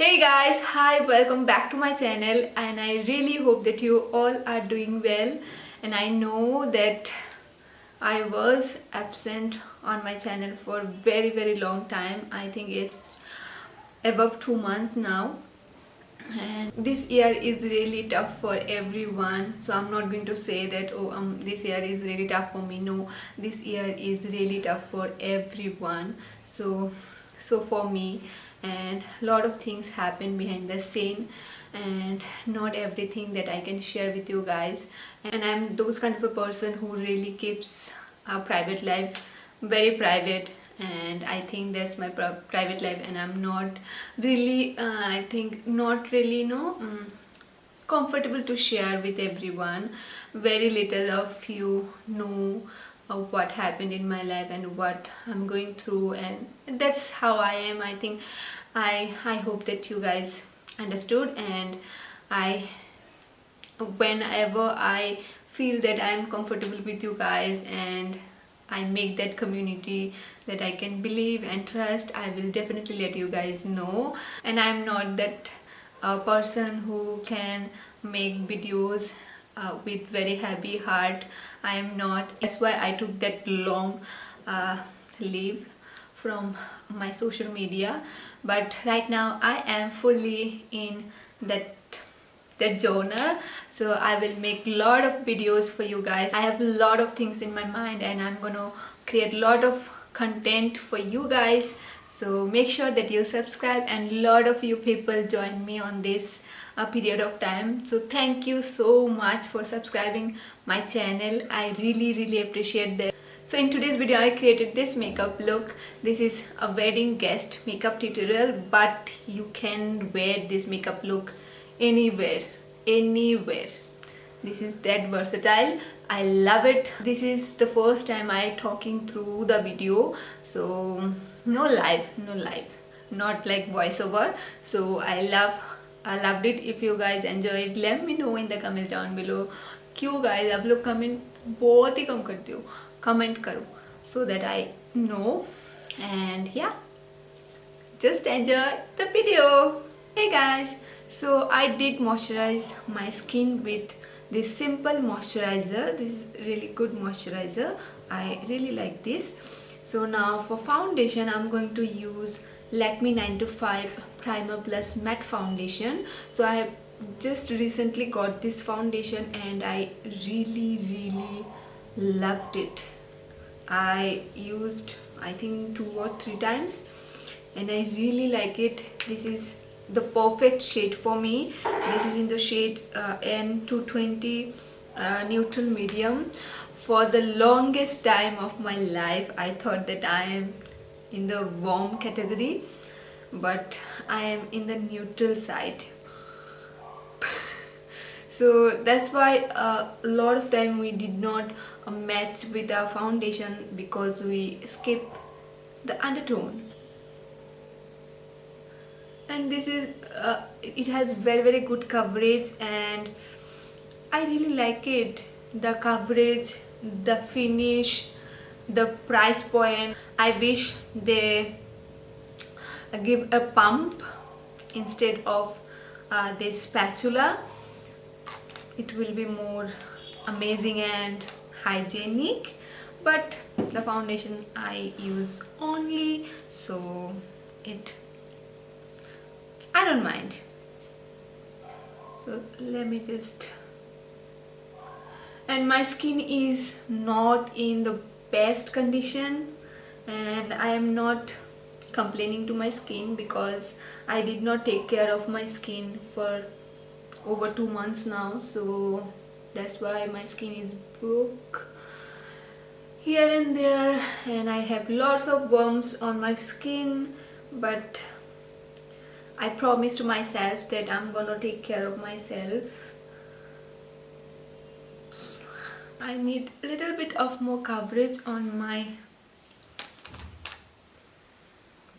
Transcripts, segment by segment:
Hey guys, hi, welcome back to my channel, and I really hope that you all are doing well. And I know that I was absent on my channel for very long time. I think it's above 2 months now, and this year is really tough for everyone. So I'm not going to say that this year is really tough for me. No, this year is really tough for everyone. So for me, and a lot of things happen behind the scene, and not everything that I can share with you guys. And I'm those kind of a person who really keeps a private life very private, and I think that's my private life, and I'm not really I think not really comfortable to share with everyone. Very little of you know of what happened in my life and what I'm going through, and that's how I am. I think I hope that you guys understood, and I whenever I feel that I am comfortable with you guys and I make that community that I can believe and trust, I will definitely let you guys know. And I'm not that person who can make videos with very heavy heart. I am not. That's why I took that long leave from my social media. But right now I am fully in that genre, so I will make a lot of videos for you guys. I have a lot of things in my mind, and I'm gonna create a lot of content for you guys. So make sure that you subscribe, and a lot of you people join me on this period of time. So thank you so much for subscribing my channel. I really appreciate that. So in today's video I created this makeup look. This is a wedding guest makeup tutorial, but you can wear this makeup look anywhere. This is that versatile. I love it. This is the first time I talking through the video, so no live, not like voiceover. So I loved it. If you guys enjoy it, let me know in the comments down below. क्यों guys आप लोग comment बहुत ही कम करते हो, comment करो so that I know. And yeah, just enjoy the video. Hey guys, so I did moisturize my skin with this simple moisturizer. This is really good moisturizer. I really like this. So now for foundation, I'm going to use Lakme 9to5 Primer Plus Matte Foundation. So I have just recently got this foundation, and I really loved it. I used I think 2 or 3 times, and I really like it. This is the perfect shade for me. This is in the shade N220 neutral medium. For the longest time of my life I thought that I am in the warm category, but I am in the neutral side. So that's why a lot of time we did not match with our foundation, because we skip the undertone. And this is it has very good coverage, and I really like it. The coverage, the finish, the price point. I wish they give a pump instead of this spatula. It will be more amazing and hygienic, but the foundation I use only, so I don't mind. So let me just, and my skin is not in the best condition, and I am not complaining to my skin because I did not take care of my skin for over 2 months now. So that's why my skin is broke here and there, and I have lots of bumps on my skin, but I promised myself that I'm gonna take care of myself. I need a little bit of more coverage on my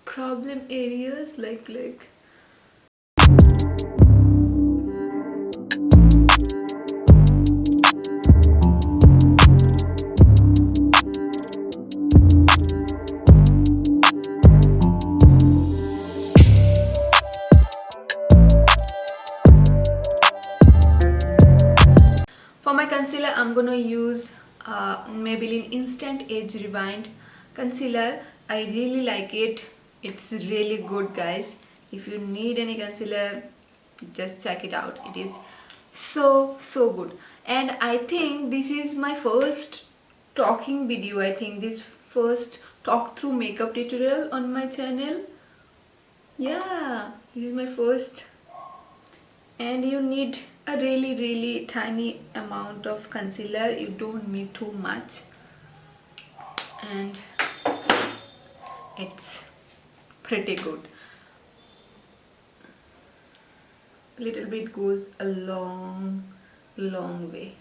problem areas, like concealer, I'm gonna use Maybelline Instant Age Rewind concealer. I really like it. It's really good, guys. If you need any concealer, just check it out. It is so good. And I think this is my first talking video. I think this first talk through makeup tutorial on my channel. Yeah, this is my first. And you need a really tiny amount of concealer. You don't need too much, and it's pretty good. A little bit goes a long way.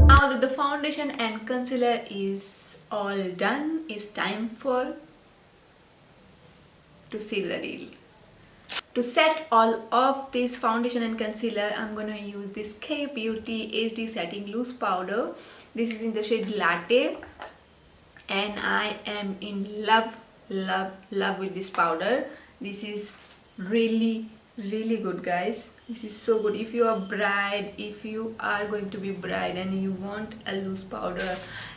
Now that the foundation and concealer is all done, it's time to see the real. To set all of this foundation and concealer, I'm gonna use this K Beauty HD Setting Loose Powder. This is in the shade Latte, and I am in love with this powder. This is really good, guys. This is so good. If you are bride, if you are going to be bride and you want a loose powder,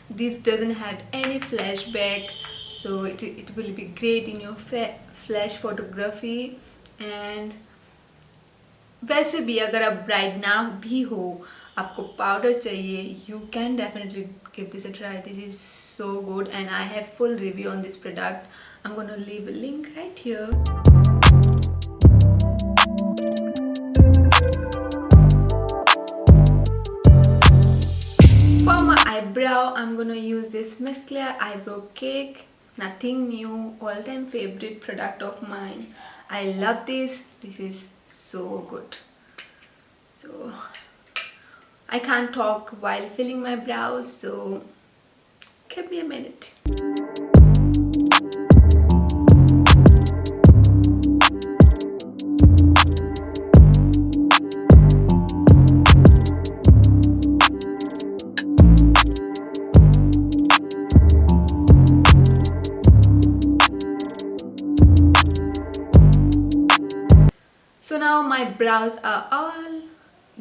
this doesn't have any flashback, so it will be great in your flash photography. And वैसे भी अगर आप bride ना भी हो, आपको powder चाहिए, you can definitely give this a try. This is so good and I have full review on this product. I'm gonna leave a link right here. For my eyebrow, I'm gonna use this Miss Clear Eyebrow Cake. Nothing new, all-time favorite product of mine. I love this. This is so good. So I can't talk while filling my brows, so give me a minute. So now my brows are all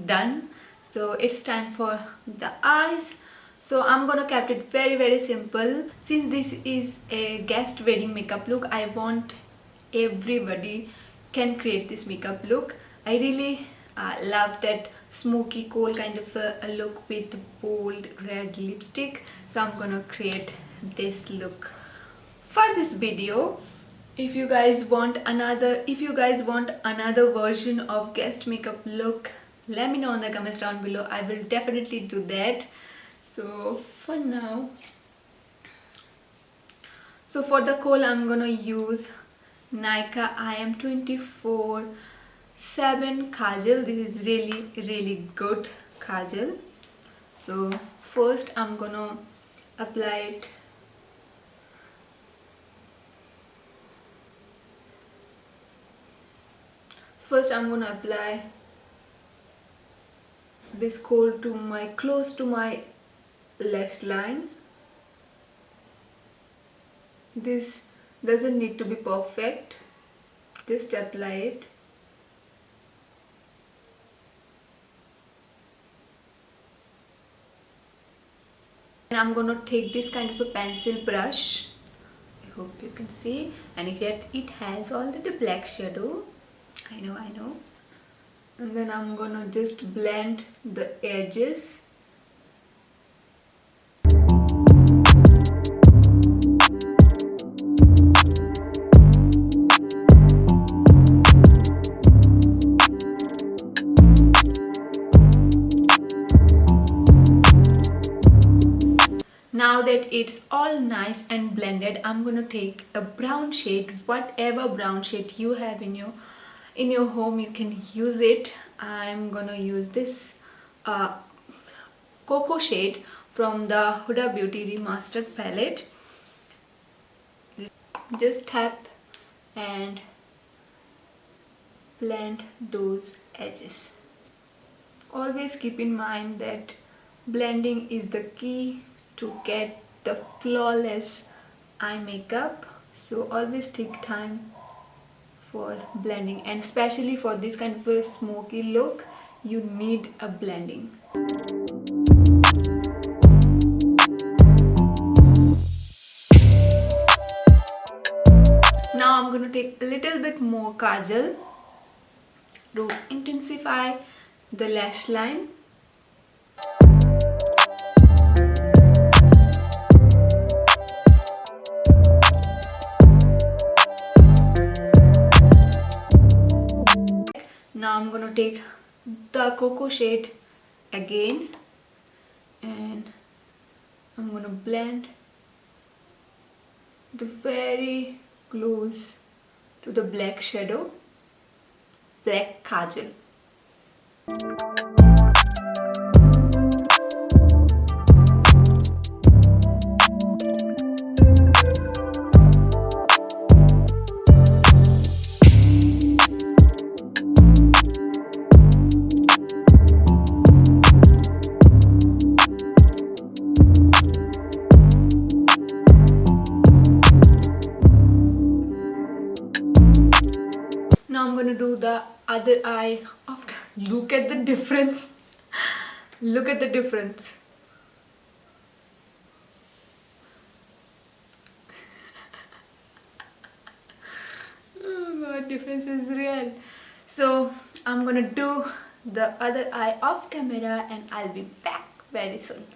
done, so it's time for the eyes. So I'm gonna keep it very simple. Since this is a guest wedding makeup look, I want everybody can create this makeup look. I really love that smoky coal kind of a look with bold red lipstick, so I'm gonna create this look for this video. If you guys want another version of guest makeup look, let me know in the comments down below. I will definitely do that. So for now, so for the kohl, I'm gonna use Nykaa eyem 24/7 Kajal. This is really good Kajal. So first I'm gonna apply it. First I'm gonna apply this kohl to close to my lash line. This doesn't need to be perfect, just apply it. And I'm gonna take this kind of a pencil brush, I hope you can see, and it has already black shadow. I know. And then I'm gonna just blend the edges. Now that it's all nice and blended, I'm gonna take a brown shade, whatever brown shade you have in your home, you can use it. I'm gonna use this cocoa shade from the Huda Beauty ReMastered palette. Just tap and blend those edges. Always keep in mind that blending is the key to get the flawless eye makeup. So always take time for blending, and especially for this kind of a smoky look, you need a blending. Now I'm going to take a little bit more Kajal to intensify the lash line. Now I'm going to take the cocoa shade again, and I'm going to blend the very close to the black shadow, black Kajal. Now I'm going to do the other eye. Look at the difference. Look at the difference. Oh god, difference is real. So I'm going to do the other eye off camera and I'll be back very soon.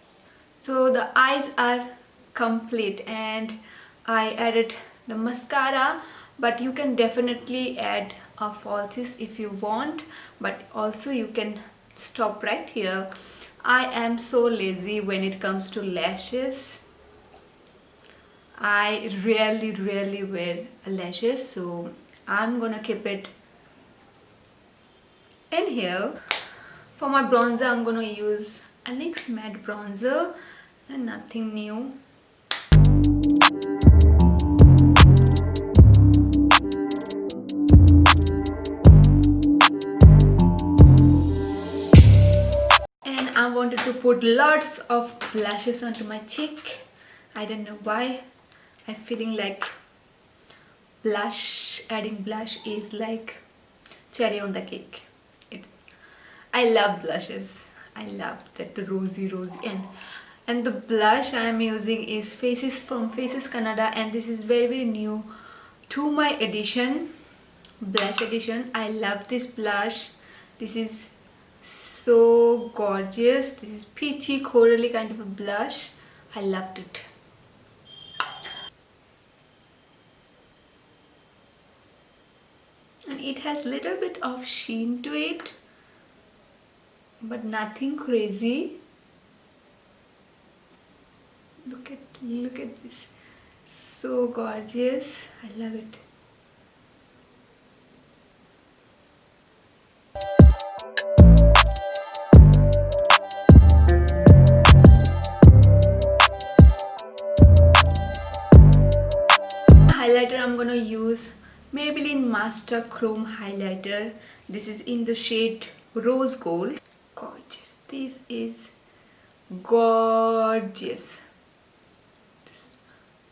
So the eyes are complete and I added the mascara, but you can definitely add a falsies if you want, but also you can stop right here. I am so lazy when it comes to lashes. I rarely wear lashes, so I'm gonna keep it in here. For my bronzer, I'm gonna use a NYX matte bronzer and nothing new. I wanted to put lots of blushes onto my cheek. I don't know why. I'm feeling like adding blush is like cherry on the cake. I love blushes. I love that rosy and the blush I am using is from Faces Canada, and this is very new to my blush edition. I love this blush. This is so gorgeous. This is peachy corally kind of a blush. I loved it. And it has little bit of sheen to it, but nothing crazy. Look at this. So gorgeous. I love it. Highlighter, I'm gonna use Maybelline Master Chrome highlighter. This is in the shade Rose Gold. Gorgeous. This is gorgeous. Just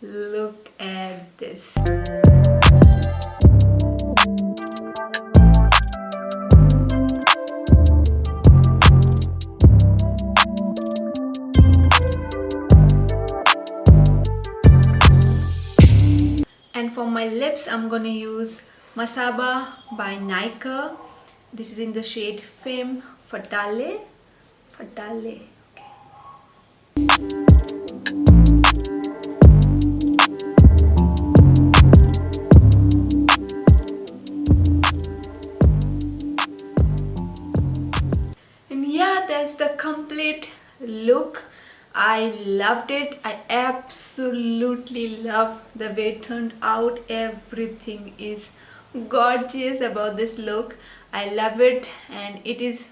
look at this. And for my lips, I'm gonna use Masaba by Nykaa. This is in the shade Femme Fatale. Okay. And yeah, that's the complete look. I loved it. I absolutely love the way it turned out. Everything is gorgeous about this look. I love it, and it is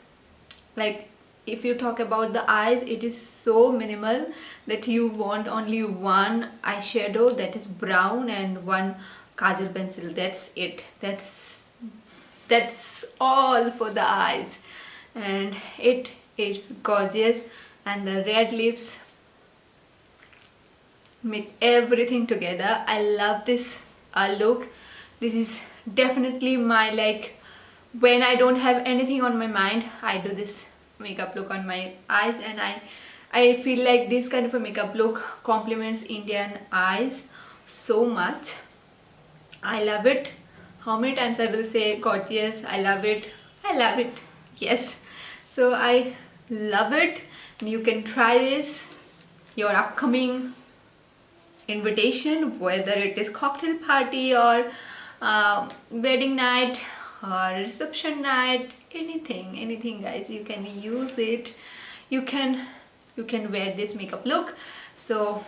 like, if you talk about the eyes, it is so minimal that you want only one eyeshadow that is brown and one kajal pencil. That's it. That's that's all for the eyes, and it is gorgeous. And the red lips make everything together. I love this look. This is definitely my, like, when I don't have anything on my mind, I do this makeup look on my eyes, and I feel like this kind of a makeup look complements Indian eyes so much. I love it. How many times I will say gorgeous, I love it, I love it. Yes, so I love it. You can try this your upcoming invitation, whether it is cocktail party or wedding night or reception night, anything guys, you can use it. You can wear this makeup look. So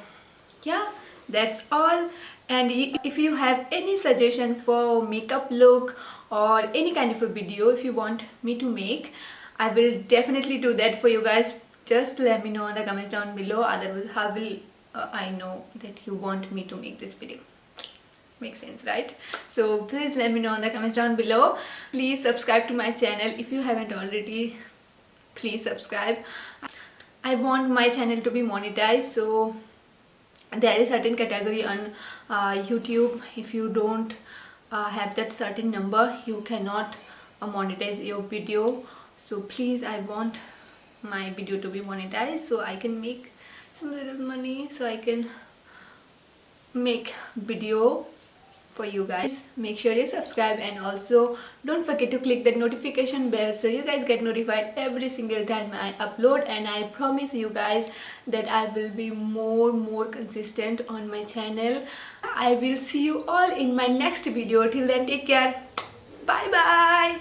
yeah, that's all. And if you have any suggestion for makeup look or any kind of a video if you want me to make, I will definitely do that for you guys. Just let me know in the comments down below. Otherwise, how will I know that you want me to make this video? Makes sense, right? So please let me know in the comments down below. Please subscribe to my channel if you haven't already. Please subscribe. I want my channel to be monetized, so there is certain category on YouTube. If you don't have that certain number, you cannot monetize your video. So please, I want my video to be monetized so I can make some little money, so I can make video for you guys. Make sure you subscribe, and also don't forget to click that notification bell so you guys get notified every single time I upload. And I promise you guys that I will be more consistent on my channel. I will see you all in my next video. Till then, take care. Bye bye.